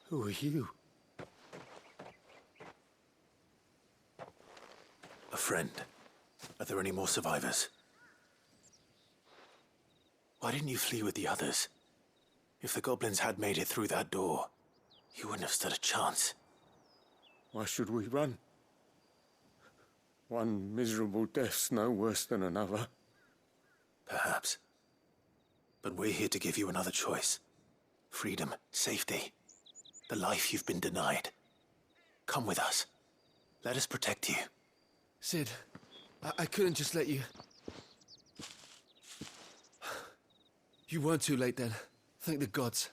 Who are you? A friend. Are there any more survivors? Why didn't you flee with the others? If the goblins had made it through that door, you wouldn't have stood a chance. Why should we run? One miserable death's no worse than another. Perhaps. But we're here to give you another choice. Freedom, safety, the life you've been denied. Come with us. Let us protect you. Sid, I couldn't just let you... You weren't too late then. Thank the gods.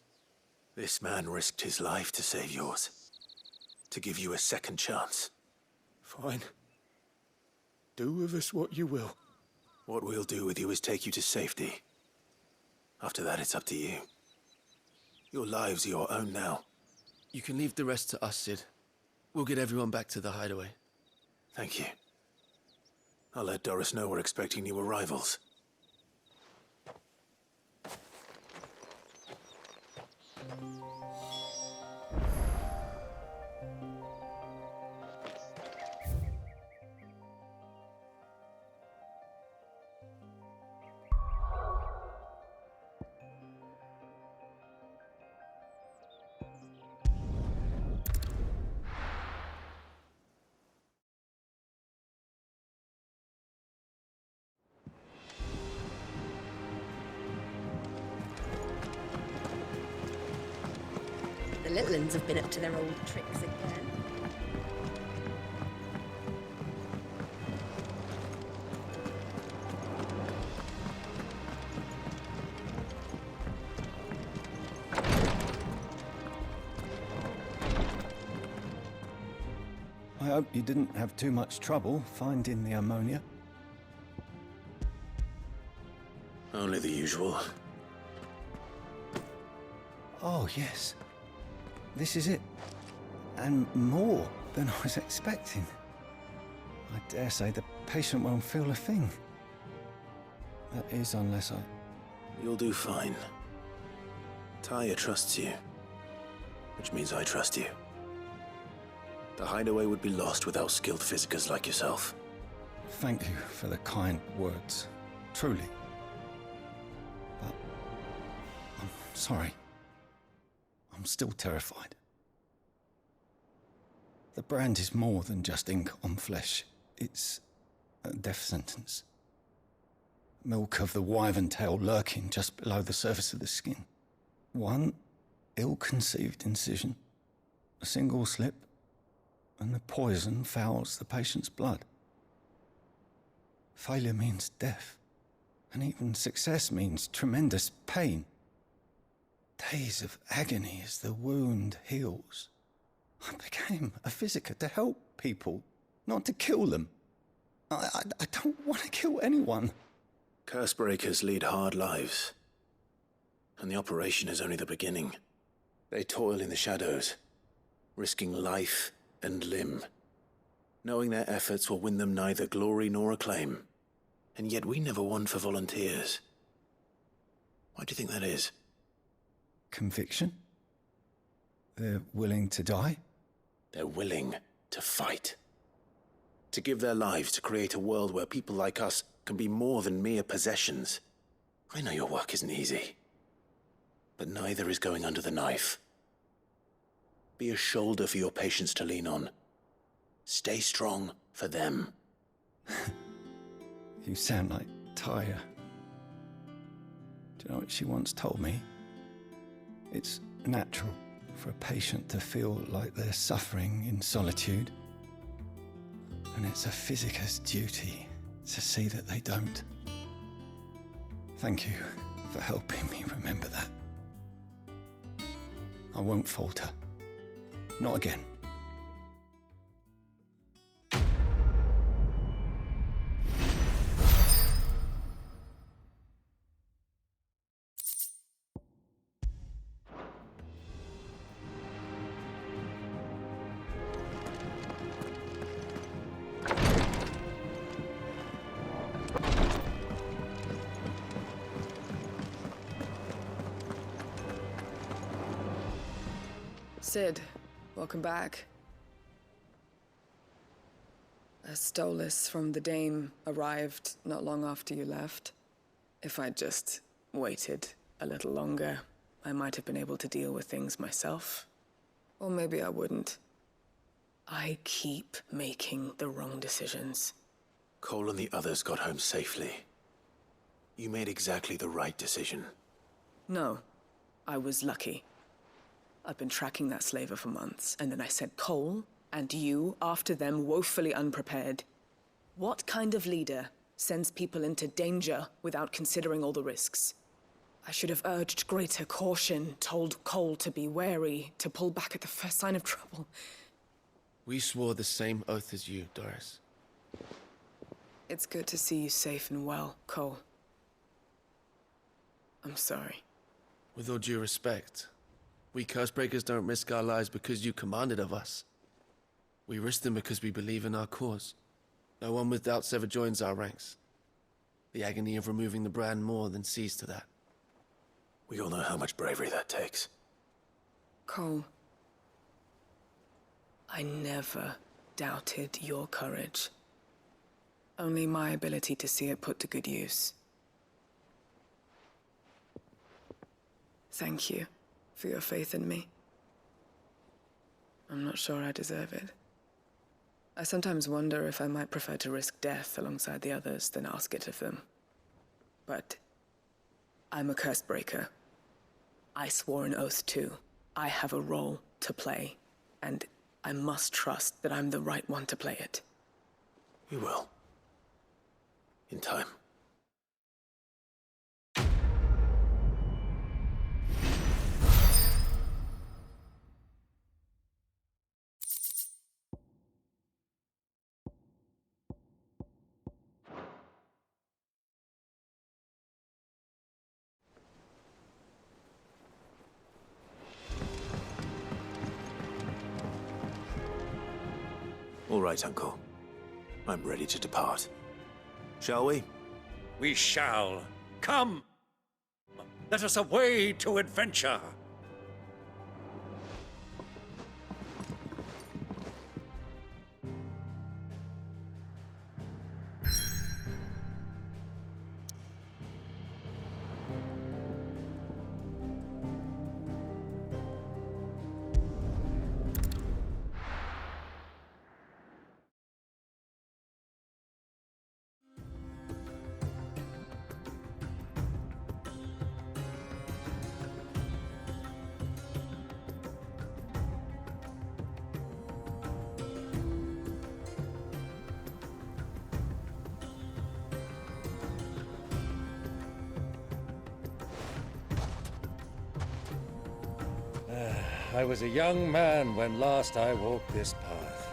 This man risked his life to save yours. To give you a second chance. Fine. Do with us what you will. What we'll do with you is take you to safety. After that, it's up to you. Your lives are your own now. You can leave the rest to us, Sid. We'll get everyone back to the hideaway. Thank you. I'll let Doris know we're expecting new arrivals. The little uns have been up to their old tricks again. I hope you didn't have too much trouble finding the ammonia. Only the usual. Oh, yes. This is it. And more than I was expecting. I dare say the patient won't feel a thing. That is, unless I... You'll do fine. Tyre trusts you, which means I trust you. The hideaway would be lost without skilled physicers like yourself. Thank you for the kind words. Truly. But... I'm sorry. I'm still terrified. The brand is more than just ink on flesh. It's a death sentence. Milk of the wyvern tail lurking just below the surface of the skin. One ill-conceived incision, a single slip, and the poison fouls the patient's blood. Failure means death, and even success means tremendous pain. Days of agony as the wound heals. I became a physiker to help people, not to kill them. I don't want to kill anyone. Cursebreakers lead hard lives. And the operation is only the beginning. They toil in the shadows, risking life and limb, knowing their efforts will win them neither glory nor acclaim. And yet we never won for volunteers. Why do you think that is? Conviction? They're willing to die? They're willing to fight. To give their lives to create a world where people like us can be more than mere possessions. I know your work isn't easy, but neither is going under the knife. Be a shoulder for your patients to lean on. Stay strong for them. You sound like Tyre. Do you know what she once told me? It's natural for a patient to feel like they're suffering in solitude. And it's a physiker's duty to see that they don't. Thank you for helping me remember that. I won't falter. Not again. Cid, welcome back. A Stolas from the Dame arrived not long after you left. If I'd just waited a little longer, I might have been able to deal with things myself. Or maybe I wouldn't. I keep making the wrong decisions. Cole and the others got home safely. You made exactly the right decision. No, I was lucky. I've been tracking that slaver for months, and then I sent Cole and you after them, woefully unprepared. What kind of leader sends people into danger without considering all the risks? I should have urged greater caution, told Cole to be wary, to pull back at the first sign of trouble. We swore the same oath as you, Doris. It's good to see you safe and well, Cole. I'm sorry. With all due respect, we Cursebreakers don't risk our lives because you commanded of us. We risk them because we believe in our cause. No one with doubts ever joins our ranks. The agony of removing the brand more than sees to that. We all know how much bravery that takes. Cole, I never doubted your courage. Only my ability to see it put to good use. Thank you for your faith in me. I'm not sure I deserve it. I sometimes wonder if I might prefer to risk death alongside the others than ask it of them. But I'm a Cursebreaker. I swore an oath too. I have a role to play, and I must trust that I'm the right one to play it. You will. In time. All right, Uncle. I'm ready to depart. Shall we? We shall. Come! Let us away to adventure! I was a young man when last I walked this path.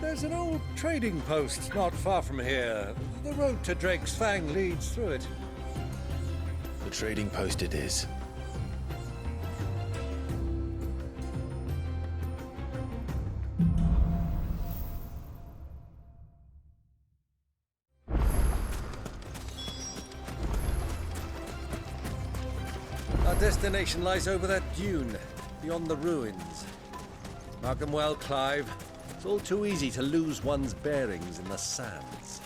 There's an old trading post not far from here. The road to Drake's Fang leads through it. The trading post it is. Our destination lies over that dune, beyond the ruins. Mark them well, Clive. It's all too easy to lose one's bearings in the sands.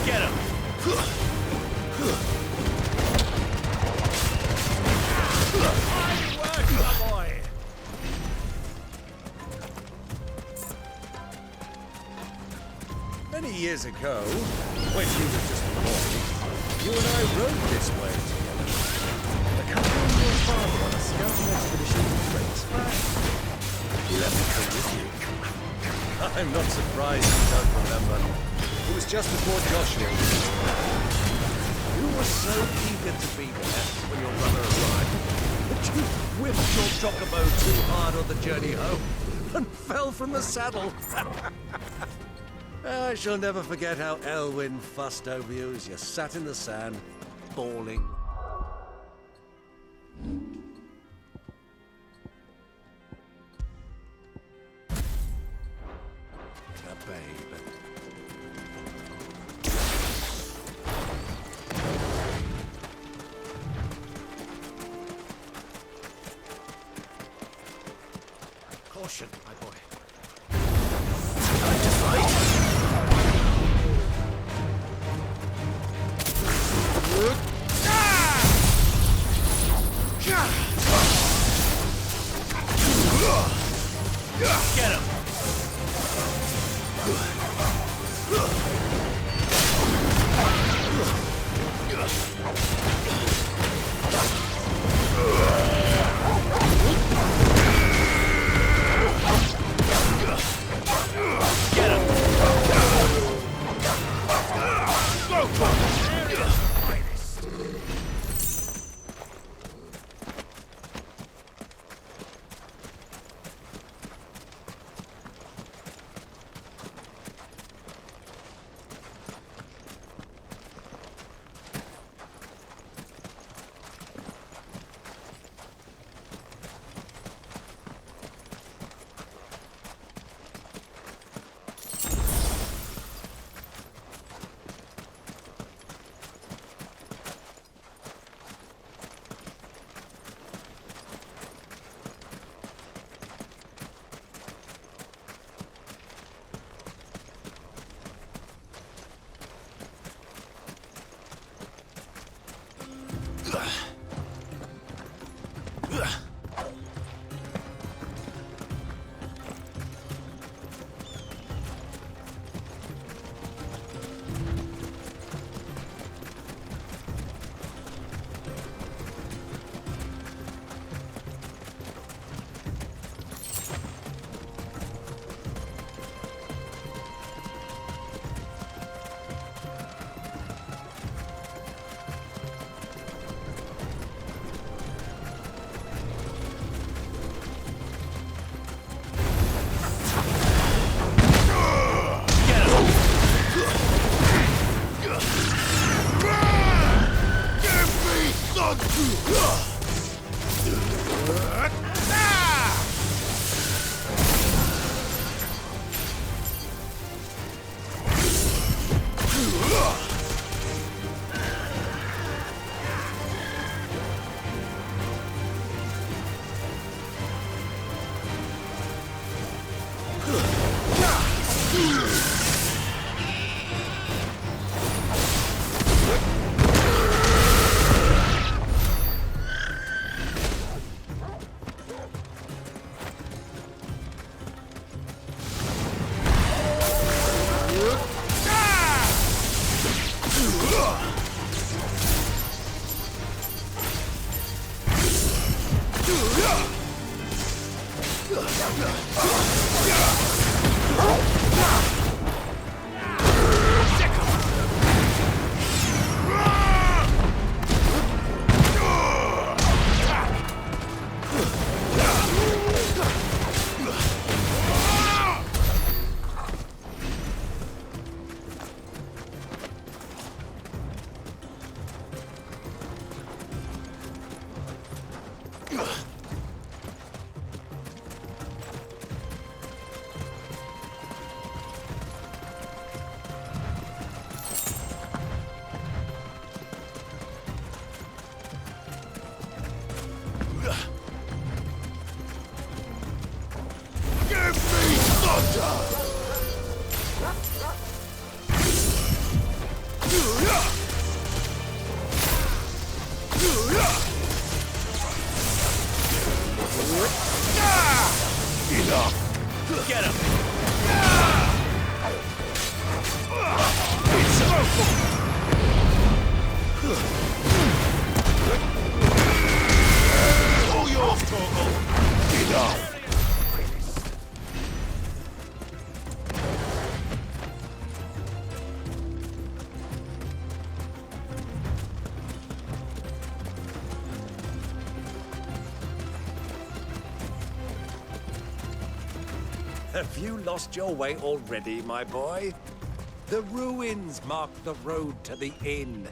Get him! Many years ago, when you were just a boy, you and I rode this way together. Accompanying your father on a scouting expedition to Drake's Fang. You left me come with you. I'm not surprised you don't remember. It was just before Joshua was born. You were so eager to be there when your brother arrived that You whipped your chocobo too hard on the journey home and fell from the saddle. I shall never forget how Elwyn fussed over you as you sat in the sand, bawling. A babe. Caution, my boy. Time to fight. Get him! Have you lost your way already, my boy? The ruins mark the road to the inn.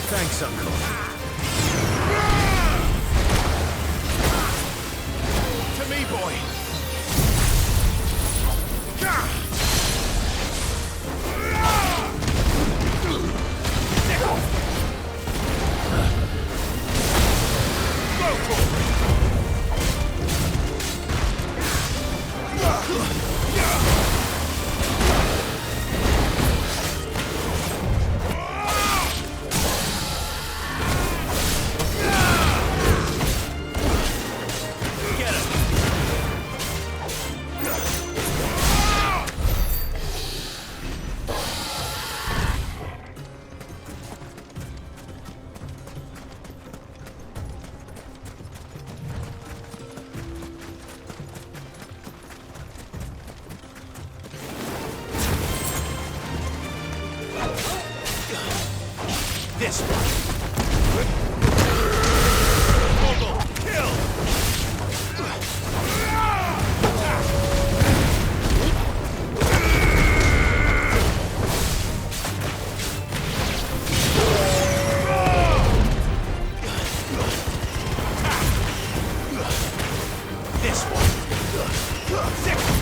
Thanks, Uncle. To me, boy. This one. Kill! This one. Six.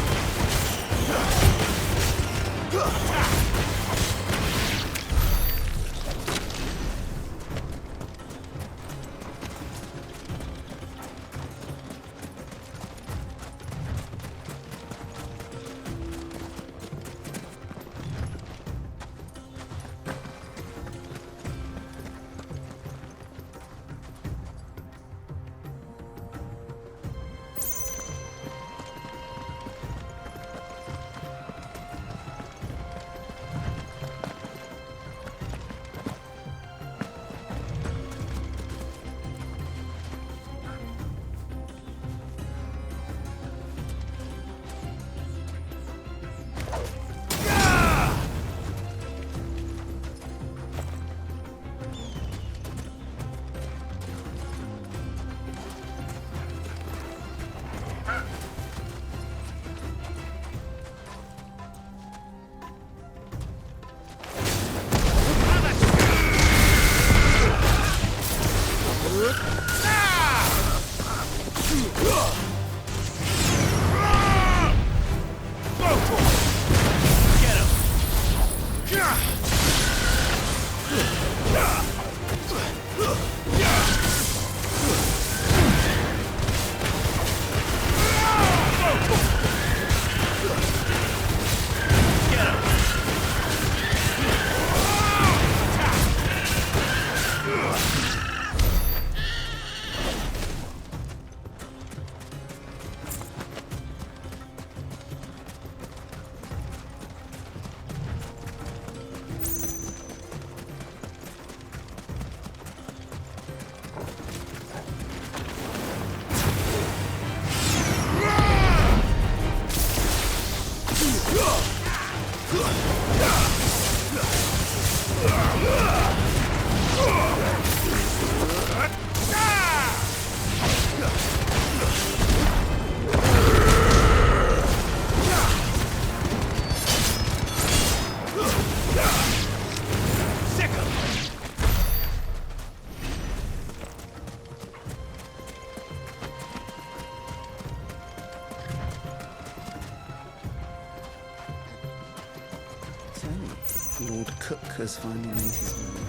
Lord Cook has finally made his move.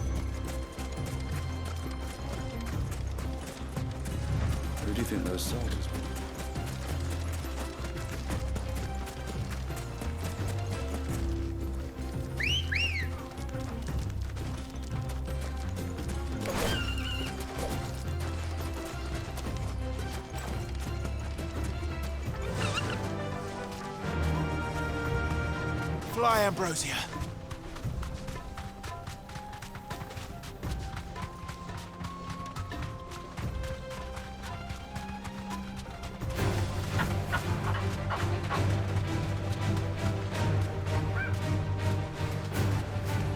Who do you think those soldiers were? Fly, Ambrosia.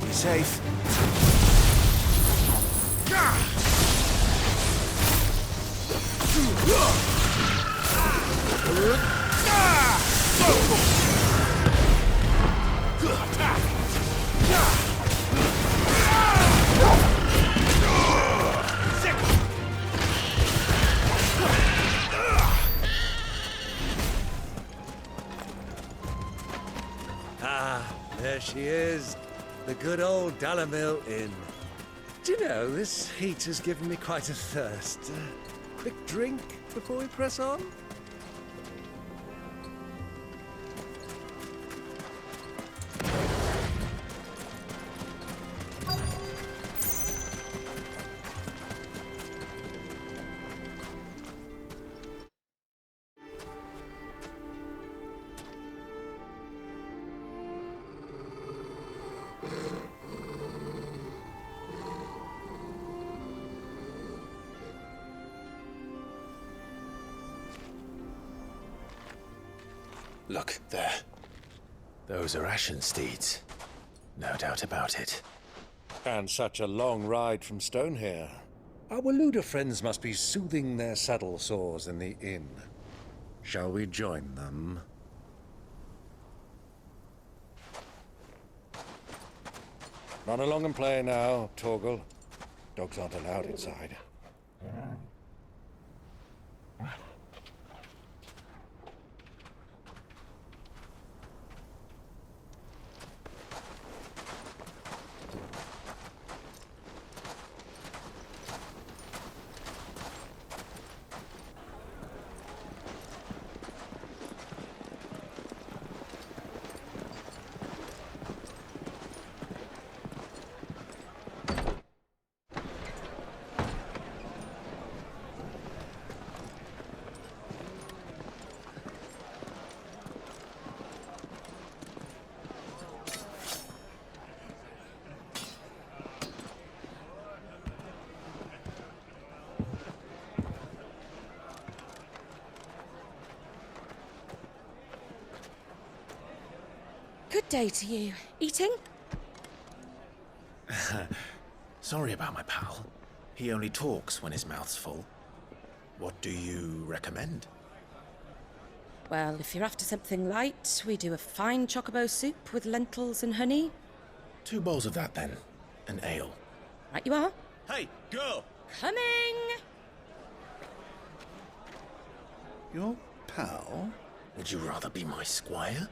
Be safe. There she is, the good old Dalamil Inn. Do you know, this heat has given me quite a thirst. Quick drink before we press on? Look, there. Those are Ashen steeds. No doubt about it. And such a long ride from Stone here. Our Waluda friends must be soothing their saddle sores in the inn. Shall we join them? Run along and play now, Torgal. Dogs aren't allowed inside. Good day to you. Eating? Sorry about my pal. He only talks when his mouth's full. What do you recommend? Well, if you're after something light, we do a fine chocobo soup with lentils and honey. 2 bowls of that, then. An ale. Right you are. Hey, girl! Coming! Your pal? Would you rather be my squire?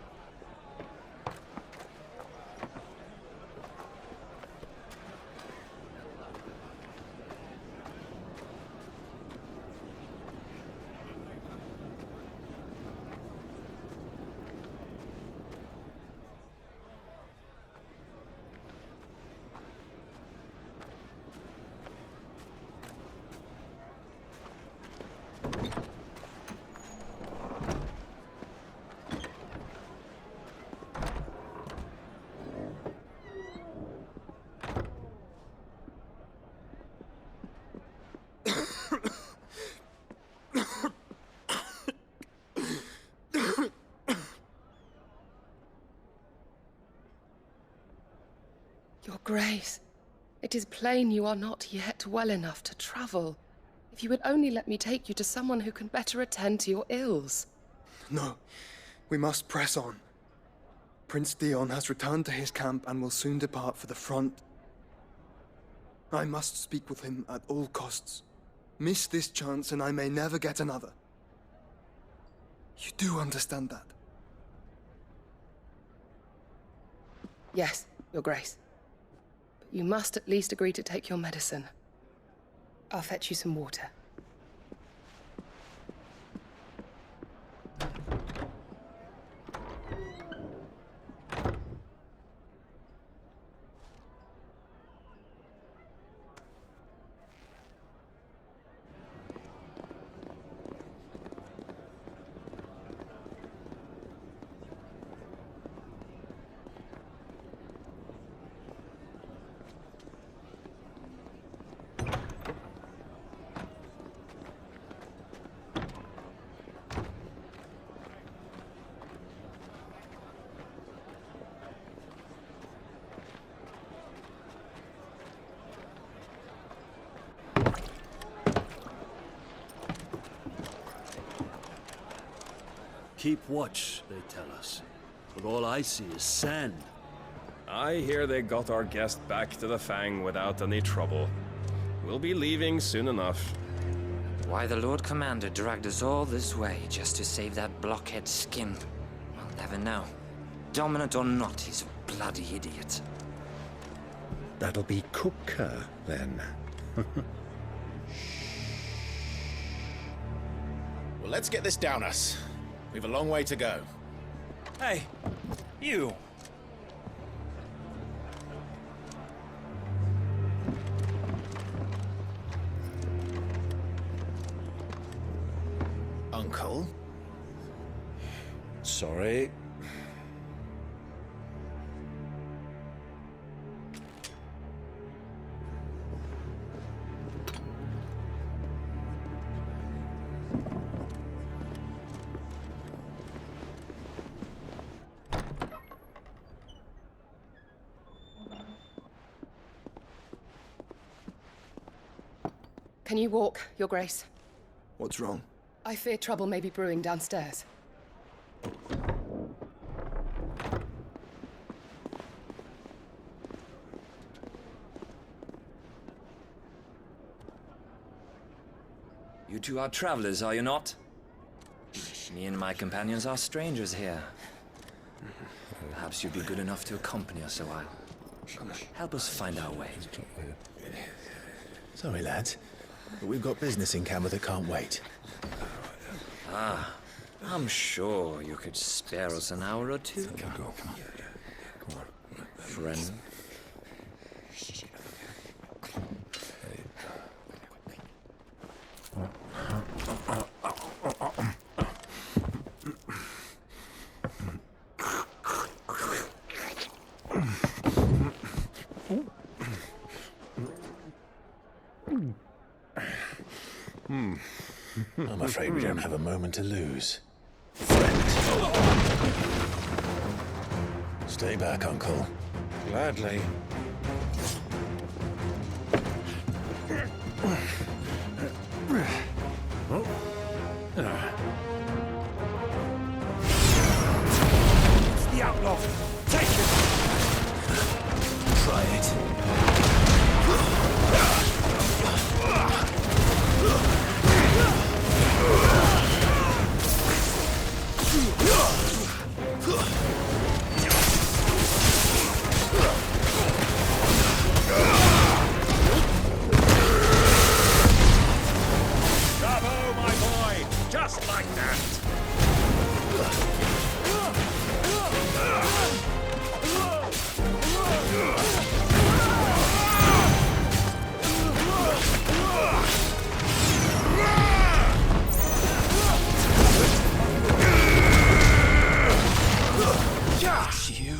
Your Grace, it is plain you are not yet well enough to travel. If you would only let me take you to someone who can better attend to your ills. No, we must press on. Prince Dion has returned to his camp and will soon depart for the front. I must speak with him at all costs. Miss this chance and I may never get another. You do understand that? Yes, Your Grace. you must at least agree to take your medicine. I'll fetch you some water. Keep watch, they tell us. But all I see is sand. I hear they got our guest back to the Fang without any trouble. We'll be leaving soon enough. Why the Lord Commander dragged us all this way just to save that blockhead skin, we'll never know. Dominant or not, he's a bloody idiot. That'll be Cooker, then. Well, let's get this down us. We've a long way to go. Hey, you. Uncle? Sorry. Can you walk, Your Grace? What's wrong? I fear trouble may be brewing downstairs. You two are travelers, are you not? Me and my companions are strangers here. Perhaps you'd be good enough to accompany us a while. Help us find our way. Sorry, lads, but we've got business in camera that can't wait. Ah, I'm sure you could spare us an hour or two. Come on. Friend. I'm afraid we don't have a moment to lose. Stay back, Uncle. Gladly. It's the outlaw. Take it. Try it. Bravo, my boy! Just like that! Got you.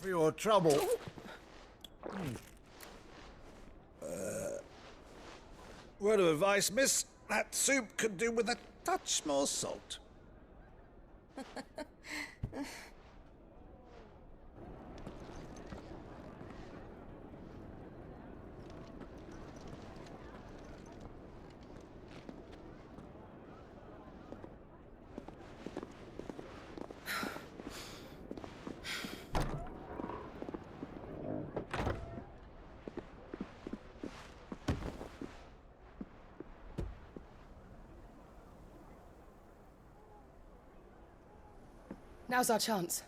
For your trouble. Word of advice, miss. That soup could do with a touch more salt. Now's our chance.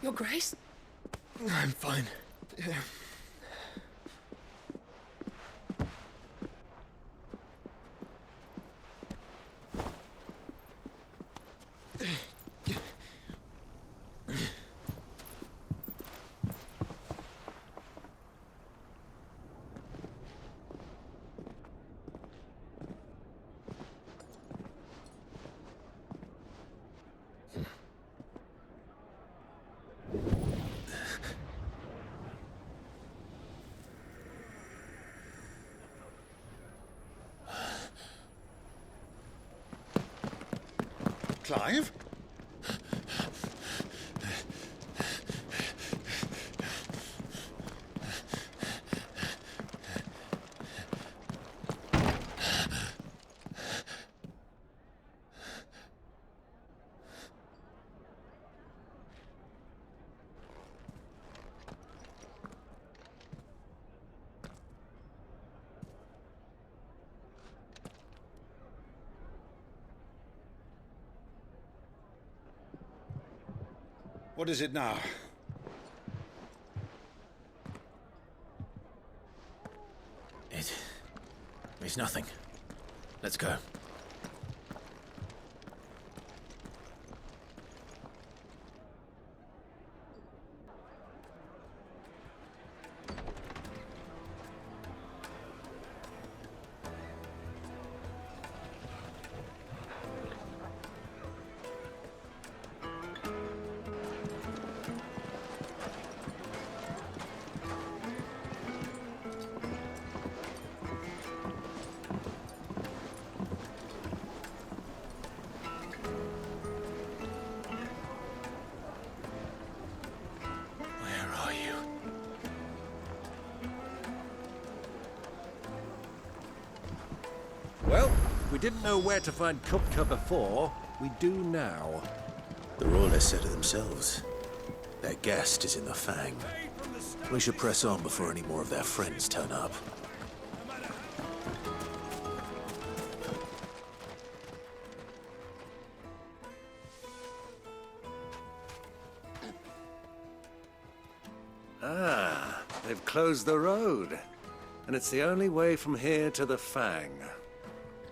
Your Grace? I'm fine. Yeah. Clive? What is it now? It's nothing. Let's go. Well, we didn't know where to find Kupka before. We do now. The Royalists said it themselves. Their guest is in the Fang. We should press on before any more of their friends turn up. Ah, they've closed the road. And it's the only way from here to the Fang.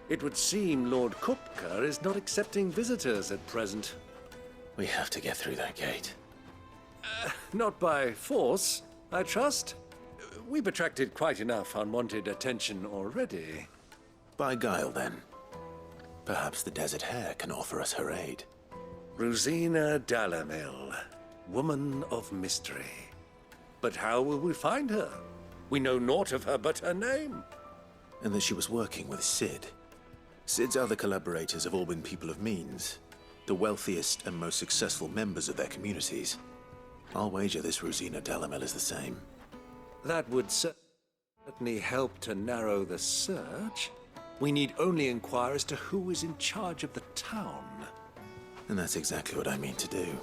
It would seem Lord Kupka is not accepting visitors at present. We have to get through that gate. Not by force, I trust. We've attracted quite enough unwanted attention already. By guile, then. Perhaps the Desert Hare can offer us her aid. Rosina Dalamil, woman of mystery. But how will we find her? We know naught of her but her name. And that she was working with Sid. Sid's other collaborators have all been people of means, the wealthiest and most successful members of their communities. I'll wager this Rosina Dalamel is the same. That would certainly help to narrow the search. We need only inquire as to who is in charge of the town. And that's exactly what I mean to do.